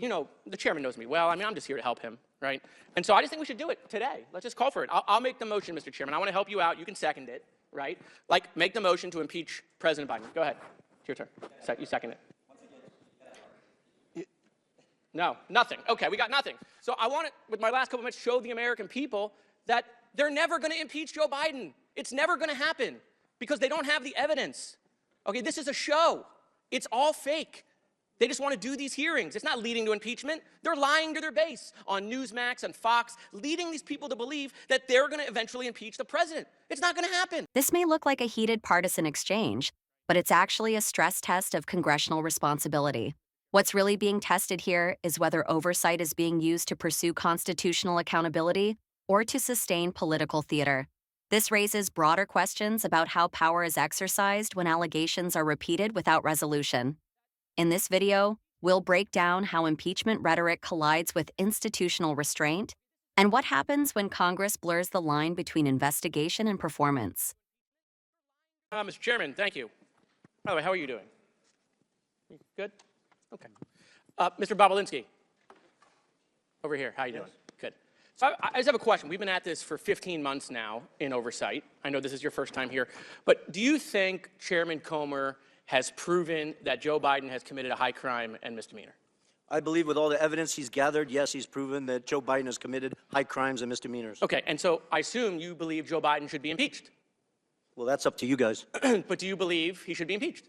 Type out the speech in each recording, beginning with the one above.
the chairman knows me well. I mean, I'm just here to help him, right? And so I just think we should do it today. Let's just call for it. I'll make the motion, Mr. Chairman. I want to help you out. You can second it, right? Like, make the motion to impeach President Biden. Go ahead. It's your turn. You second it. No, nothing. Okay, we got nothing. So I want to, with my last couple minutes, show the American people that they're never going to impeach Joe Biden. It's never going to happen because they don't have the evidence. Okay, this is a show. It's all fake. They just want to do these hearings. It's not leading to impeachment. They're lying to their base on Newsmax and Fox, leading these people to believe that they're going to eventually impeach the president. It's not going to happen. This may look like a heated partisan exchange, but it's actually a stress test of congressional responsibility. What's really being tested here is whether oversight is being used to pursue constitutional accountability or to sustain political theater. This raises broader questions about how power is exercised when allegations are repeated without resolution. In this video, we'll break down how impeachment rhetoric collides with institutional restraint and what happens when Congress blurs the line between investigation and performance. Mr. Chairman, thank you. By the way, how are you doing? You good? Okay. Mr. Bobulinski, over here, how are you doing? Good. So I just have a question. We've been at this for 15 months now in oversight. I know this is your first time here, but do you think Chairman Comer has proven that Joe Biden has committed a high crime and misdemeanor? I believe with all the evidence he's gathered, yes, he's proven that Joe Biden has committed high crimes and misdemeanors. Okay, and so I assume you believe Joe Biden should be impeached. Well, that's up to you guys. But do you believe he should be impeached?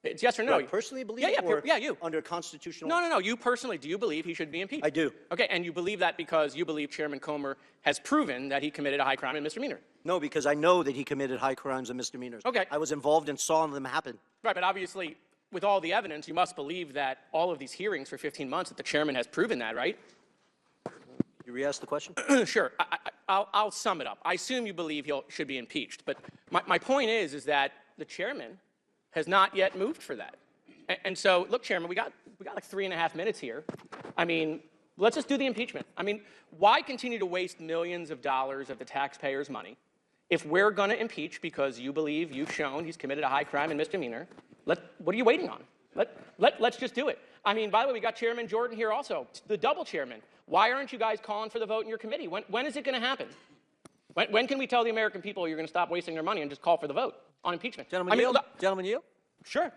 It's yes or no. Do I personally believe yeah, it, or you. Under constitutional? No. You personally, do you believe he should be impeached? I do. Okay, and you believe that because you believe Chairman Comer has proven that he committed a high crime and misdemeanor? No, because I know that he committed high crimes and misdemeanors. Okay. I was involved and saw them happen. Right, but obviously, with all the evidence, you must believe that all of these hearings for 15 months, that the chairman has proven that, right? You re-ask the question? Sure. I'll sum it up. I assume you believe he should be impeached, but my point is that the chairman has not yet moved for that. And so, look, Chairman, we got like 3.5 minutes here. I mean, let's just do the impeachment. I mean, why continue to waste millions of dollars of the taxpayers' money if we're going to impeach because you believe you've shown he's committed a high crime and misdemeanor? What are you waiting on? Let's just do it. I mean, by the way, we got Chairman Jordan here also, the double chairman. Why aren't you guys calling for the vote in your committee? When is it going to happen? When can we tell the American people you're going to stop wasting their money and just call for the vote on impeachment? Gentlemen, yield. Sure.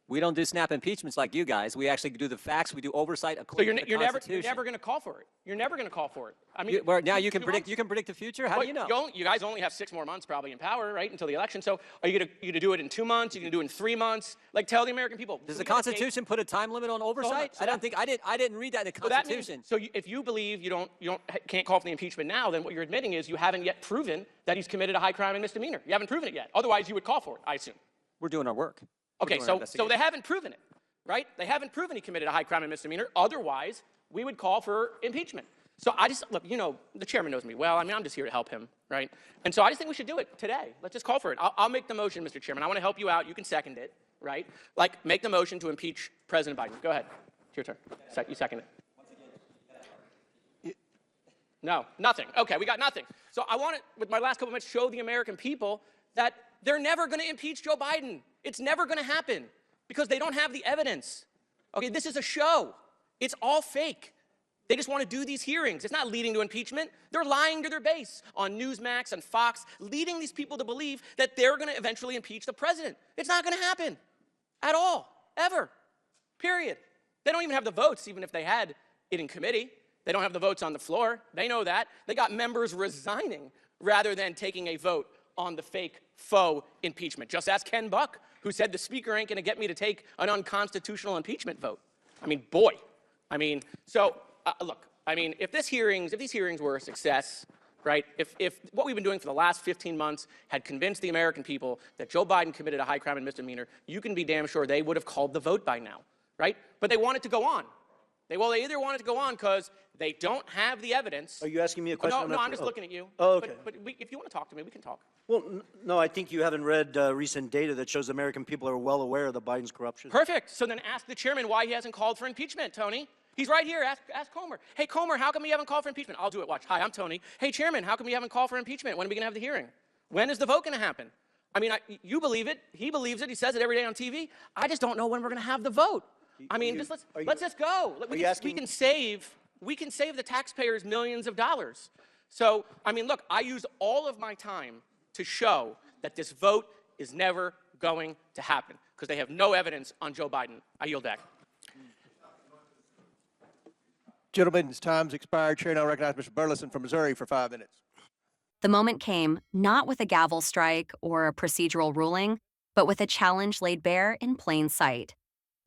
We don't do snap impeachments like you guys. We actually do the facts. We do oversight according to the Constitution. You're never going to call for it. You're never going to call for it. I mean, now you can predict. You can predict the future. How do you know? You guys only have 6 more months probably in power, right, until the election. So are you going to do it in 2 months? Are you going to do it in 3 months? Like, tell the American people. Does the Constitution put a time limit on oversight? I didn't read that in the Constitution. So if you believe you can't call for the impeachment now, then what you're admitting is you haven't yet proven that he's committed a high crime and misdemeanor. You haven't proven it yet. Otherwise, you would call for it, I assume. We're doing our work. Okay, so they haven't proven it. Right? They haven't proven he committed a high crime and misdemeanor. Otherwise, we would call for impeachment. So look, the chairman knows me well. I mean, I'm just here to help him, right? And so I just think we should do it today. Let's just call for it. I'll make the motion, Mr. Chairman. I want to help you out. You can second it, right? Like, make the motion to impeach President Biden. Go ahead. It's your turn. You second it. No, nothing. Okay, we got nothing. So I want to, with my last couple minutes, show the American people that they're never going to impeach Joe Biden. It's never going to happen. Because they don't have the evidence. Okay, this is a show. It's all fake. They just want to do these hearings. It's not leading to impeachment. They're lying to their base on Newsmax and Fox, leading these people to believe that they're going to eventually impeach the president. It's not going to happen at all, ever, period. They don't even have the votes, even if they had it in committee. They don't have the votes on the floor. They know that. They got members resigning rather than taking a vote on the fake faux impeachment. Just ask Ken Buck, who said the speaker ain't going to get me to take an unconstitutional impeachment vote. I mean, boy. I mean, so look. I mean, if these hearings were a success, right? If what we've been doing for the last 15 months had convinced the American people that Joe Biden committed a high crime and misdemeanor, you can be damn sure they would have called the vote by now, right? But they want it to go on. They either want it to go on because they don't have the evidence. Are you asking me a question? No, I'm just looking at you. Oh, okay. But if you want to talk to me, we can talk. Well, no, I think you haven't read recent data that shows American people are well aware of the Biden's corruption. Perfect. So then ask the chairman why he hasn't called for impeachment, Tony. He's right here. Ask Comer. Hey, Comer, how come we haven't called for impeachment? I'll do it. Watch. Hi, I'm Tony. Hey, Chairman, how come we haven't called for impeachment? When are we going to have the hearing? When is the vote going to happen? I mean, you believe it. He believes it. He says it every day on TV. I just don't know when we're going to have the vote. I mean, let's just go. We can save the taxpayers millions of dollars. So, I mean, look, I use all of my time to show that this vote is never going to happen because they have no evidence on Joe Biden. I yield back. Gentlemen's time's expired. Chair now recognizes Mr. Burleson from Missouri for 5 minutes. The moment came not with a gavel strike or a procedural ruling, but with a challenge laid bare in plain sight.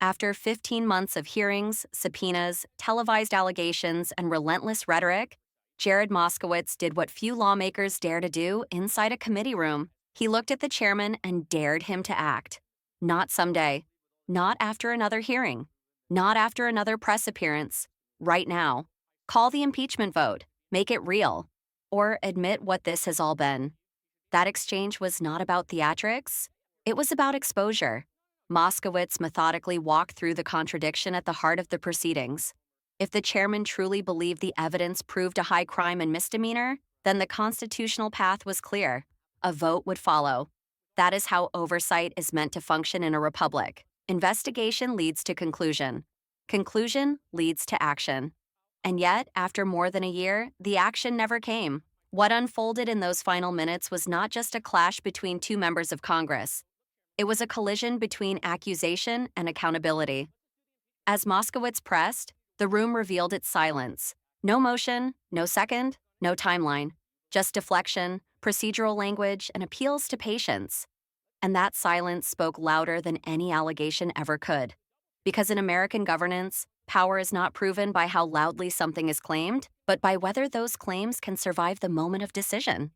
After 15 months of hearings, subpoenas, televised allegations, and relentless rhetoric, Jared Moskowitz did what few lawmakers dare to do inside a committee room. He looked at the chairman and dared him to act. Not someday. Not after another hearing. Not after another press appearance. Right now. Call the impeachment vote. Make it real. Or admit what this has all been. That exchange was not about theatrics. It was about exposure. Moskowitz methodically walked through the contradiction at the heart of the proceedings. If the chairman truly believed the evidence proved a high crime and misdemeanor, then the constitutional path was clear. A vote would follow. That is how oversight is meant to function in a republic. Investigation leads to conclusion. Conclusion leads to action. And yet, after more than a year, the action never came. What unfolded in those final minutes was not just a clash between two members of Congress. It was a collision between accusation and accountability. As Moskowitz pressed, the room revealed its silence. No motion, no second, no timeline. Just deflection, procedural language, and appeals to patience. And that silence spoke louder than any allegation ever could. Because in American governance, power is not proven by how loudly something is claimed, but by whether those claims can survive the moment of decision.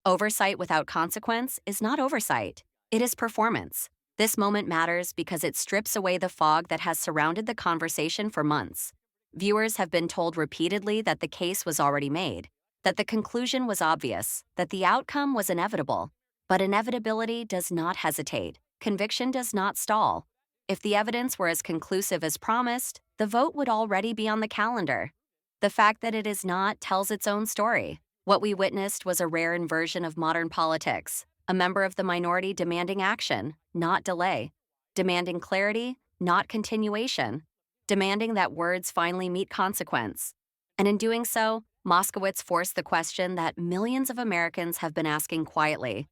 Oversight without consequence is not oversight. It is performance. This moment matters because it strips away the fog that has surrounded the conversation for months. Viewers have been told repeatedly that the case was already made, that the conclusion was obvious, that the outcome was inevitable. But inevitability does not hesitate. Conviction does not stall. If the evidence were as conclusive as promised, the vote would already be on the calendar. The fact that it is not tells its own story. What we witnessed was a rare inversion of modern politics, a member of the minority demanding action, not delay, demanding clarity, not continuation, demanding that words finally meet consequence. And in doing so, Moskowitz forced the question that millions of Americans have been asking quietly.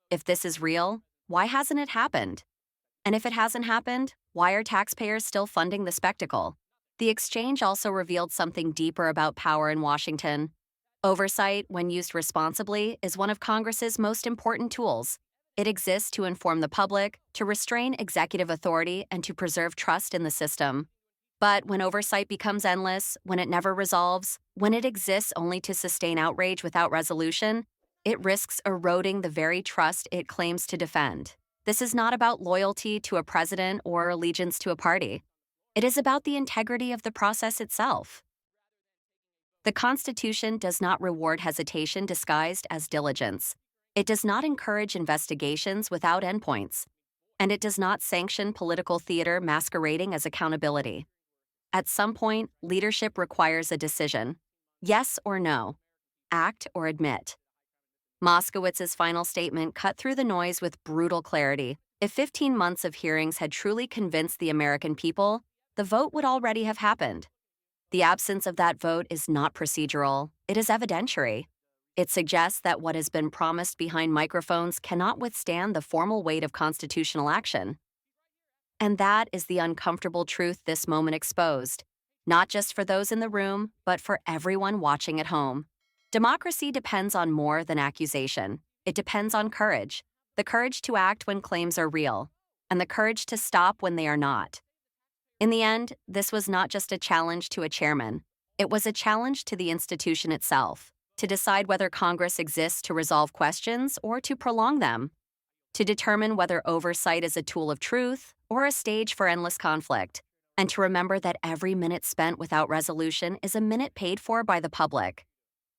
If this is real, why hasn't it happened? And if it hasn't happened, why are taxpayers still funding the spectacle? The exchange also revealed something deeper about power in Washington. Oversight, when used responsibly, is one of Congress's most important tools. It exists to inform the public, to restrain executive authority, and to preserve trust in the system. But when oversight becomes endless, when it never resolves, when it exists only to sustain outrage without resolution, it risks eroding the very trust it claims to defend. This is not about loyalty to a president or allegiance to a party. It is about the integrity of the process itself. The Constitution does not reward hesitation disguised as diligence. It does not encourage investigations without endpoints. And it does not sanction political theater masquerading as accountability. At some point, leadership requires a decision. Yes or no. Act or admit. Moskowitz's final statement cut through the noise with brutal clarity. If 15 months of hearings had truly convinced the American people, the vote would already have happened. The absence of that vote is not procedural, it is evidentiary. It suggests that what has been promised behind microphones cannot withstand the formal weight of constitutional action. And that is the uncomfortable truth this moment exposed, not just for those in the room, but for everyone watching at home. Democracy depends on more than accusation. It depends on courage, the courage to act when claims are real, and the courage to stop when they are not. In the end, this was not just a challenge to a chairman. It was a challenge to the institution itself, to decide whether Congress exists to resolve questions or to prolong them, to determine whether oversight is a tool of truth or a stage for endless conflict, and to remember that every minute spent without resolution is a minute paid for by the public.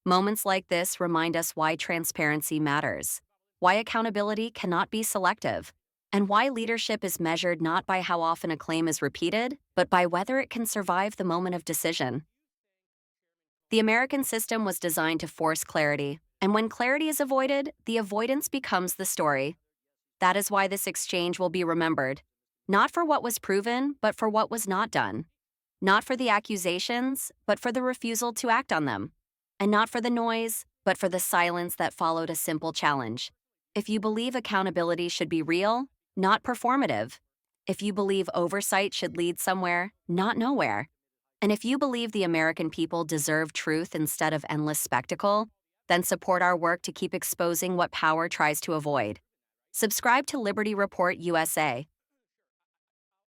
Moments like this remind us why transparency matters, why accountability cannot be selective, and why leadership is measured not by how often a claim is repeated, but by whether it can survive the moment of decision. The American system was designed to force clarity, and when clarity is avoided, the avoidance becomes the story. That is why this exchange will be remembered, Not for what was proven, but for what was not done. Not for the accusations, but for the refusal to act on them. And not for the noise, but for the silence that followed a simple challenge. If you believe accountability should be real, not performative. If you believe oversight should lead somewhere, not nowhere. And if you believe the American people deserve truth instead of endless spectacle, then support our work to keep exposing what power tries to avoid. Subscribe to Liberty Report USA